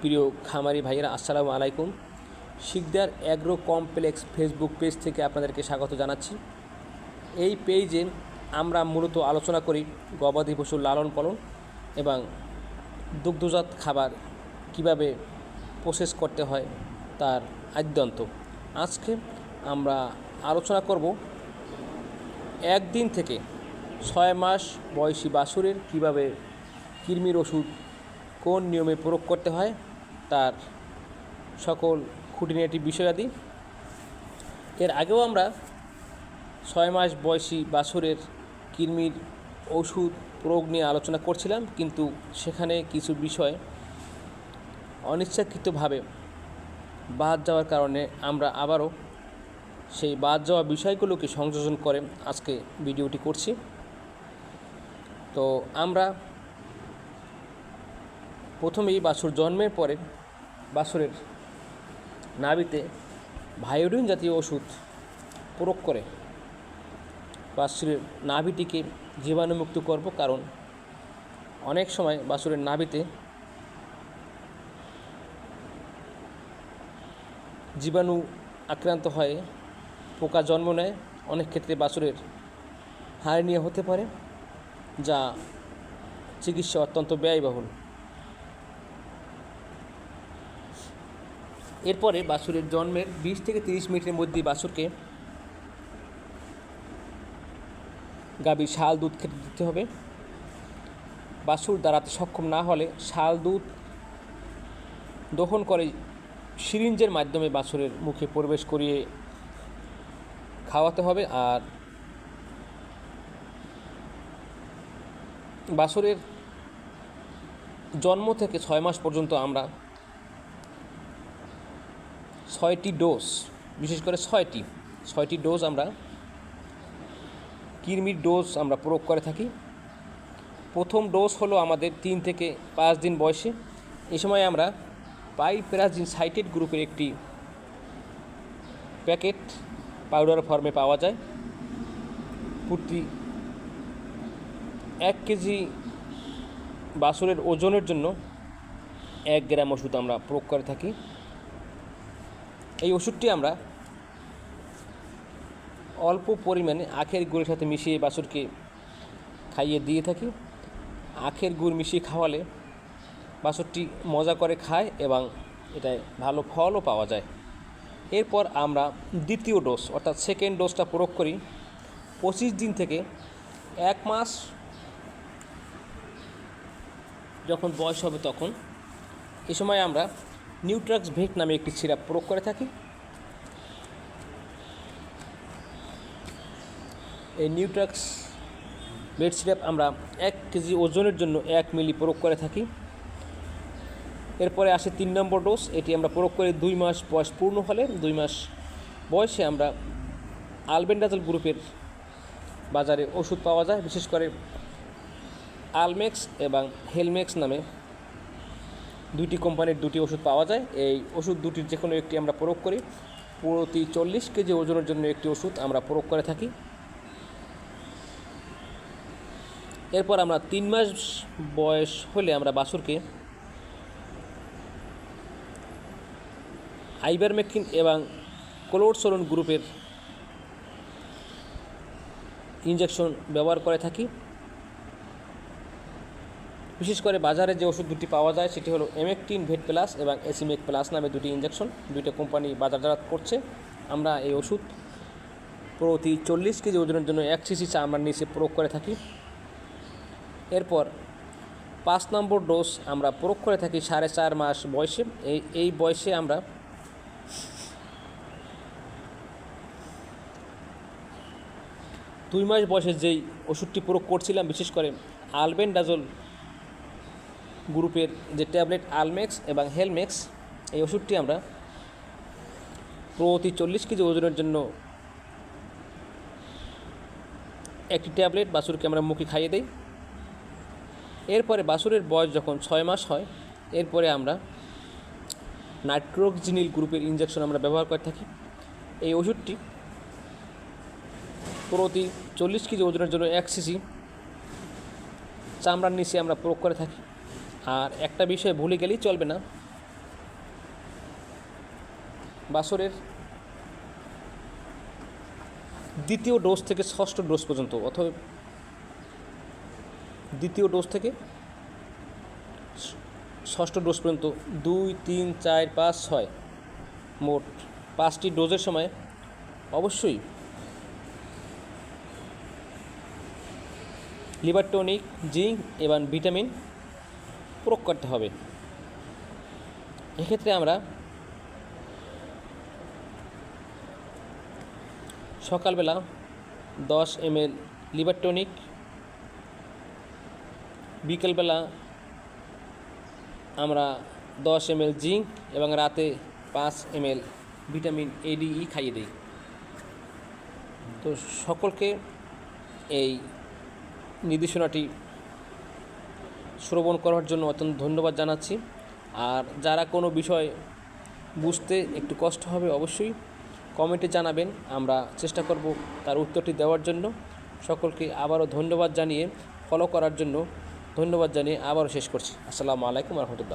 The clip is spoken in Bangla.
প্রিয় খামারি ভাইয়েরা, আসসালামু আলাইকুম। Sikdar agro complex Facebook page থেকে আপনাদেরকে স্বাগত জানাচ্ছি। এই পেজে আমরা মূলত আলোচনা করি গবাদি পশুর লালন পালন এবং দুগ্ধজাত খাবার কিভাবে প্রসেস করতে হয় তার আদ্যন্ত। আজকে আমরা আলোচনা করব একদিন থেকে 6 মাস বয়সী বাছুরের কিভাবে কৃমির ওষুধ কোন নিয়মে প্রয়োগ করতে হয় তার সকল খুঁটিনাটি বিষয়াদি। এর আগেও আমরা 6 মাস বয়সী বাছুরের কৃমির ওষুধ প্রয়োগ নিয়ে আলোচনা করছিলাম, কিন্তু সেখানে কিছু বিষয় অনিচ্ছাকৃতভাবে বাদ যাওয়ার কারণে আমরা আবারও সেই বাদ যাওয়া বিষয়গুলোকে সংযোজন করে আজকে ভিডিওটি করছি। তো আমরা প্রথমেই বাছুর জন্মের পরে বাছুরের নাভিতে ভায়োডিন জাতীয় ওষুধ প্রয়োগ করে বাছুরের নাভিটিকে জীবাণুমুক্ত করব, কারণ অনেক সময় বাছুরের নাভিতে জীবাণু আক্রান্ত হয়ে পোকা জন্ম নেয়। অনেক ক্ষেত্রে বাছুরের হার্নিয়া হতে পারে, যা চিকিৎসা অত্যন্ত ব্যয়বহুল। এরপরে বাছুরের জন্মের 20 থেকে 30 মিনিটের মধ্যে বাছুরকে গাভীর শাল দুধ খেতে দিতে হবে। বাছুর দাঁড়াতে সক্ষম না হলে শাল দুধ দহন করে সিরিঞ্জের মাধ্যমে বাছুরের মুখে প্রবেশ করিয়ে খাওয়াতে হবে। আর বাছুরের জন্ম থেকে 6 মাস পর্যন্ত আমরা 6টি ডোজ, বিশেষ করে 6টি ডোজ আমরা কৃমির ডোজ আমরা প্রয়োগ করে থাকি। প্রথম ডোজ হলো আমাদের 3 থেকে 5 দিন বয়সে। এই সময় আমরা পাইপেরাজিন সাইটেড গ্রুপের একটি প্যাকেট পাউডার ফর্মে পাওয়া যায়। প্রতি 1 কেজি বাছুরের ওজনের জন্য 1 গ্রাম ওষুধ আমরা প্রয়োগ করে থাকি। এই ওষুধটি আমরা অল্প পরিমাণে আখের গুড়ের সাথে মিশিয়ে বাছুরকে খাইয়ে দিয়ে থাকি। আখের গুড় মিশিয়ে খাওয়ালে বাছুরটি মজা করে খায় এবং এটায় ভালো ফলও পাওয়া যায়। এরপর আমরা দ্বিতীয় ডোজ অর্থাৎ সেকেন্ড ডোজটা প্রয়োগ করি 25 দিন থেকে 1 মাস যখন বয়স হবে তখন। এ সময় আমরা নিউট্রাক্স ভেট নামে একটি সিরাপ প্রয়োগ করে থাকি। এই নিউট্রাক্স ভেট সিরাপ আমরা 1 কেজি ওজনের জন্য 1 মিলি প্রয়োগ করে থাকি। এরপরে আসে 3 নম্বর ডোজ। এটি আমরা প্রয়োগ করে 2 মাস বয়স পূর্ণ হলে 2 মাস বয়সে আমরা আলবেন্ডাজল গ্রুপের বাজারে ওষুধ পাওয়া যায়। বিশেষ করে আলমেক্স এবং হেলমেক্স নামে 2টি কোম্পানির 2টি ওষুধ পাওয়া যায়। এই ওষুধ দুটির যে কোনো একটি আমরা প্রয়োগ করি। প্রতি 40 কেজি ওজনের জন্য একটি ওষুধ আমরা প্রয়োগ করে থাকি। এরপর আমরা 3 মাস বয়স হলে আমরা বাছুরকে আইভারমেকটিন এবং ক্লোরসোলন গ্রুপের ইনজেকশন ব্যবহার করে থাকি। বিশেষ করে বাজারে যে ওষুধ দুটি পাওয়া যায় সেটি হলো এমেকটিন ভেট প্লাস এবং এসিমেক প্লাস নামে 2টি ইনজেকশন। 2টা কোম্পানি বাজারজাত করছে। আমরা এই ওষুধ প্রতি 40 কেজি ওজনের জন্য 1 সিসি চামড়ার নিচে প্রয়োগ করে থাকি। এরপর 5 নম্বর ডোজ আমরা প্রয়োগ করে থাকি 4.5 মাস বয়সে। এই বয়সে আমরা দুই মাস বয়সে যেই ওষুধটি প্রয়োগ করছিলাম, বিশেষ করে আলবেন্ডাজল গ্রুপের যে ট্যাবলেট আলমেক্স এবং হেলমেক্স, এই ওষুধটি আমরা প্রতি 40 কেজি ওজনের জন্য একটি ট্যাবলেট বাছুরকে আমরা মুখে খাইয়ে দিই। এরপরে বাছুরের বয়স যখন 6 মাস হয়, এরপরে আমরা নাইট্রোক্সিনিল গ্রুপের ইনজেকশন আমরা ব্যবহার করে থাকি। এই ওষুধটি প্রতি 40 কেজি ওজনের জন্য 1 সিসি চামড়ার নিচে আমরা প্রয়োগ করে থাকি। আর একটা বিষয় ভুলে গেলেই চলবে না, বাছরের দ্বিতীয় ডোজ থেকে ষষ্ঠ ডোজ পর্যন্ত, অথবা দ্বিতীয় ডোজ থেকে ষষ্ঠ ডোজ পর্যন্ত 2, 3, 4, 5, 6 মোট 5টি ডোজের সময় অবশ্যই লিভার টনিক, জিঙ্ক এবং ভিটামিন প্রয়োগ করতে হবে। এক্ষেত্রে আমরা সকালবেলা 10 ml লিভার টনিক, বিকেলবেলা আমরা 10 ml জিঙ্ক এবং রাতে 5 ml ভিটামিন ADE খাইয়ে দিই। তো সকলকে এই নির্দেশনাটি শ্রবণ করার জন্য অত্যন্ত ধন্যবাদ জানাচ্ছি। আর যারা কোনো বিষয় বুঝতে একটু কষ্ট হবে অবশ্যই কমেন্টে জানাবেন, আমরা চেষ্টা করব তার উত্তরটি দেওয়ার জন্য। সকলকে আবারও ধন্যবাদ জানিয়ে ফলো করার জন্য ধন্যবাদ জানিয়ে আবারও শেষ করছি। আসসালামু আলাইকুম রহমতুল্লাহ।